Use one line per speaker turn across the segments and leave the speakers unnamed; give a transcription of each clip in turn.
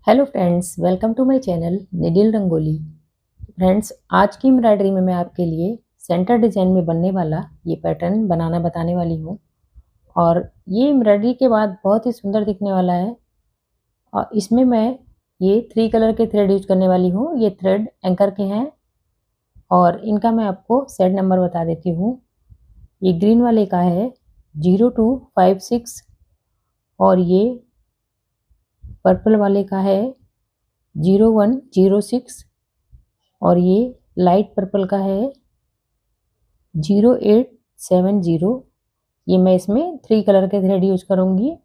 Hello friends, welcome to my channel needle Rangoli. Friends, आज की embroidery में मैं आपके लिए सेंटर डिज़ाइन में बनने वाला ये पैटर्न बनाना बताने वाली हूँ। और ये एम्ब्रॉयडरी के बाद बहुत ही सुंदर दिखने वाला है। और इसमें मैं ये 3 कलर के थ्रेड यूज करने वाली हूँ। ये थ्रेड एंकर के हैं और इनका मैं आपको सेट नंबर बता देती हूँ। ये ग्रीन वाले का है 0256 और ये पर्पल वाले का है 0106 और ये लाइट पर्पल का है 0870। ये मैं इसमें 3 कलर के थ्रेड यूज करूँगी।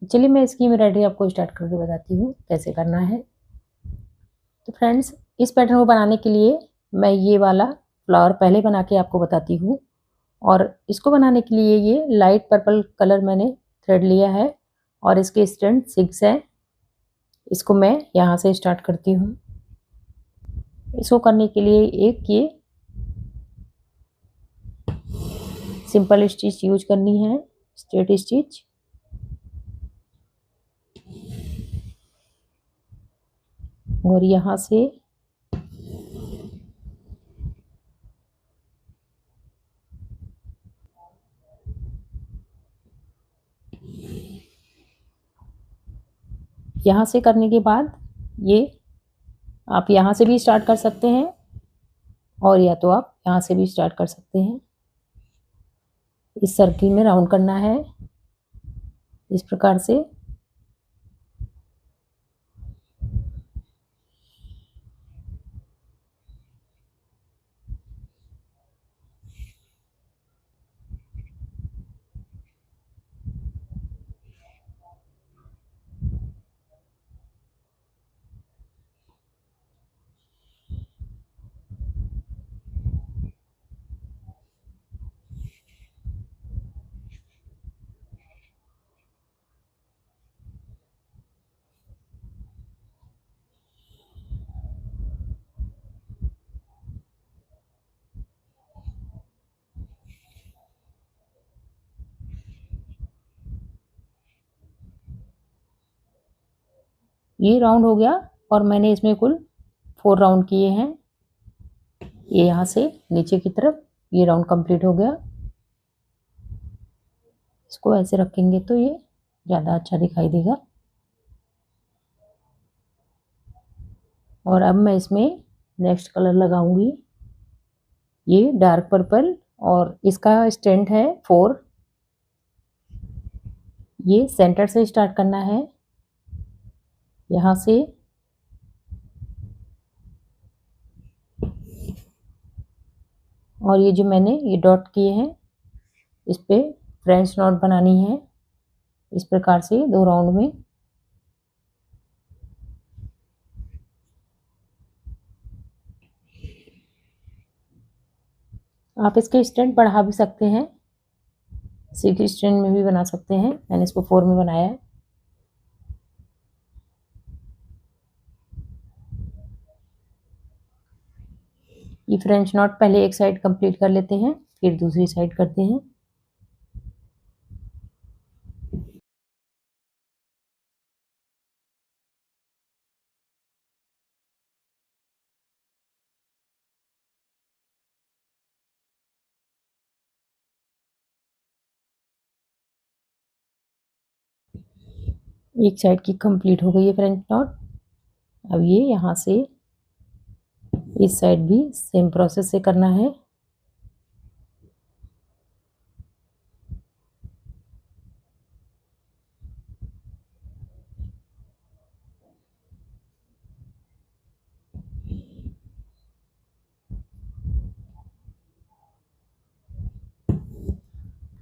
चलिए मैं इसकी एम्ब्रॉयडरी आपको स्टार्ट करके बताती हूँ कैसे करना है। तो फ्रेंड्स, इस पैटर्न को बनाने के लिए मैं ये वाला फ्लावर पहले बना के आपको बताती हूँ। और इसको बनाने के लिए ये लाइट पर्पल कलर मैंने थ्रेड लिया है और इसके स्ट्रैंड 6 है। इसको मैं यहाँ से स्टार्ट करती हूँ। इसको करने के लिए एक ये सिंपल स्टिच यूज करनी है, स्ट्रेट स्टिच। और यहाँ से करने के बाद ये आप यहाँ से भी स्टार्ट कर सकते हैं और या तो आप यहाँ से भी स्टार्ट कर सकते हैं। इस सर्किल में राउंड करना है इस प्रकार से। ये राउंड हो गया और मैंने इसमें कुल 4 राउंड किए हैं। ये यहाँ से नीचे की तरफ ये राउंड कंप्लीट हो गया। इसको ऐसे रखेंगे तो ये ज़्यादा अच्छा दिखाई देगा। और अब मैं इसमें नेक्स्ट कलर लगाऊंगी, ये डार्क पर्पल और इसका स्टैंड है 4। ये सेंटर से स्टार्ट करना है, यहाँ से और ये जो मैंने ये डॉट किए हैं इस पे फ्रेंच नॉट बनानी है इस प्रकार से 2 राउंड में। आप इसके स्टैंड बढ़ा भी सकते हैं, 6 स्टैंड में भी बना सकते हैं। मैंने इसको 4 में बनाया है। ये फ्रेंच नॉट पहले एक साइड कंप्लीट कर लेते हैं, फिर दूसरी साइड करते हैं। एक साइड की कंप्लीट हो गई है फ्रेंच नॉट। अब ये यहाँ से इस साइड भी सेम प्रोसेस से करना है।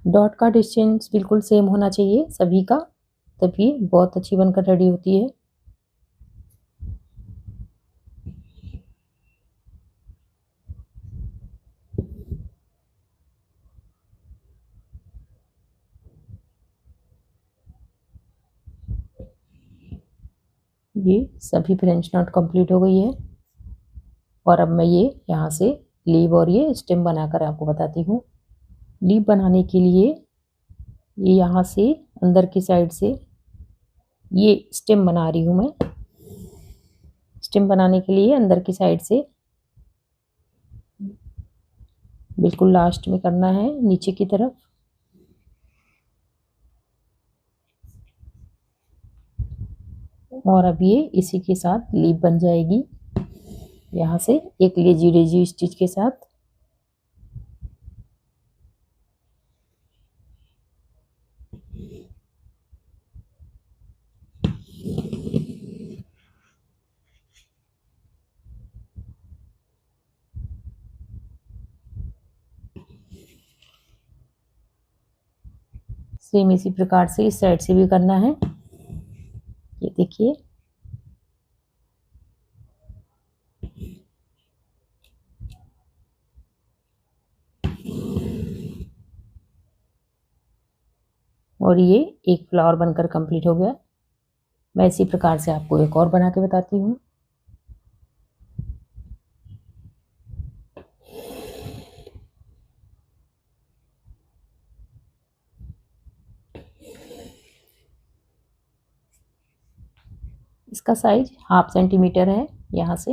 डॉट का डिस्टेंस बिल्कुल सेम होना चाहिए सभी का, तभी बहुत अच्छी बनकर रेडी होती है। ये सभी फ्रेंच नॉट कंप्लीट हो गई है। और अब मैं ये यहाँ से लीव और ये स्टेम बनाकर आपको बताती हूँ। लीव बनाने के लिए ये यहाँ से अंदर की साइड से ये स्टेम बना रही हूँ मैं। स्टिम बनाने के लिए अंदर की साइड से बिल्कुल लास्ट में करना है, नीचे की तरफ। और अब ये इसी के साथ लीप बन जाएगी, यहाँ से एक लेजी लेजी स्टिच के साथ। सेम इसी प्रकार से इस साइड से भी करना है। ये देखिए, और ये एक फ्लावर बनकर कंप्लीट हो गया। मैं इसी प्रकार से आपको एक और बना के बताती हूँ। इसका साइज 1/2 सेंटीमीटर है। यहाँ से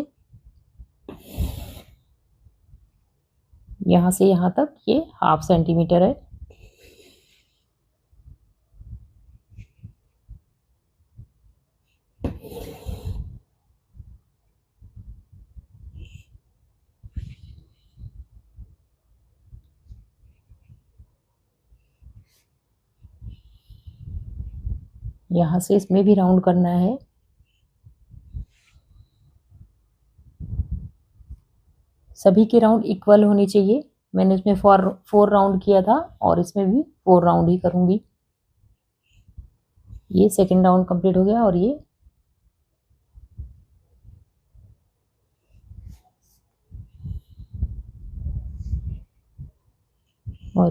यहाँ तक ये 1/2 सेंटीमीटर है। यहाँ से इसमें भी राउंड करना है। सभी के राउंड इक्वल होने चाहिए। मैंने इसमें 4 राउंड किया था और इसमें भी 4 राउंड ही करूँगी। ये सेकंड राउंड कंप्लीट हो गया और ये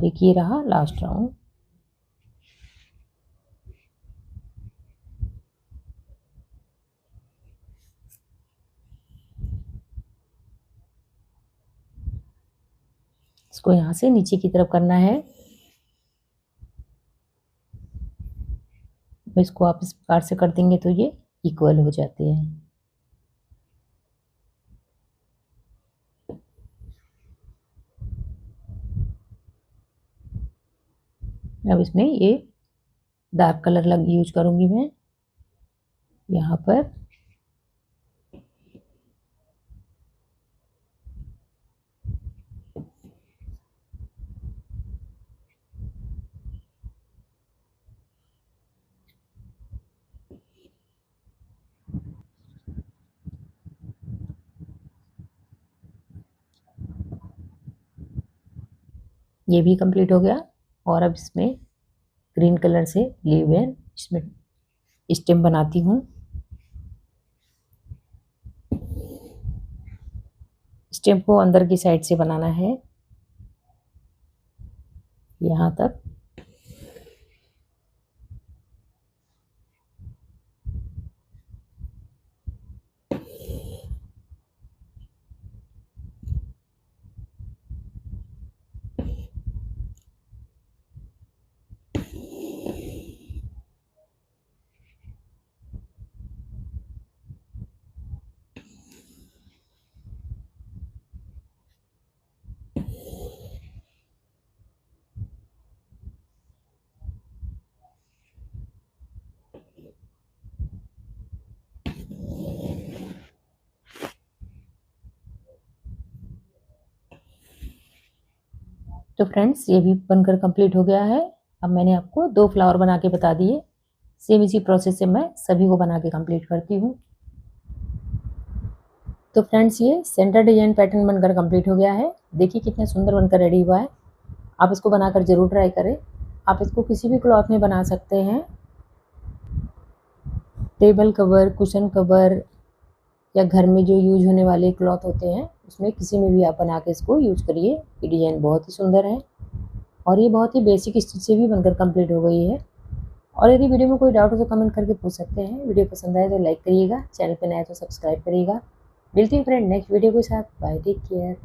एक ये रहा लास्ट राउंड। इसको यहाँ से नीचे की तरफ करना है। इसको आप इस प्रकार से कर देंगे तो ये इक्वल हो जाते हैं। अब इसमें ये डार्क कलर यूज करूंगी मैं यहाँ पर। ये भी कंप्लीट हो गया और अब इसमें ग्रीन कलर से लीव एंड इसमें स्टेम बनाती हूँ। स्टेम को अंदर की साइड से बनाना है यहाँ तक। तो फ्रेंड्स, ये भी बनकर कंप्लीट हो गया है। अब मैंने आपको 2 फ्लावर बना के बता दिए। सेम इसी प्रोसेस से मैं सभी को बना के कंप्लीट करती हूँ। तो फ्रेंड्स, ये सेंटर डिजाइन पैटर्न बनकर कंप्लीट हो गया है। देखिए कितना सुंदर बनकर रेडी हुआ है। आप इसको बनाकर ज़रूर ट्राई करें। आप इसको किसी भी क्लॉथ में बना सकते हैं, टेबल कवर, कुशन कवर या घर में जो यूज होने वाले क्लॉथ होते हैं उसमें किसी में भी आप बना के इसको यूज करिए। ये डिज़ाइन बहुत ही सुंदर है और ये बहुत ही बेसिक स्टिच से भी बनकर कंप्लीट हो गई है। और यदि वीडियो में कोई डाउट हो तो कमेंट करके पूछ सकते हैं। वीडियो पसंद आए तो लाइक करिएगा, चैनल पर नया तो सब्सक्राइब करिएगा। मिलती है फ्रेंड नेक्स्ट वीडियो के साथ। Bye, take care.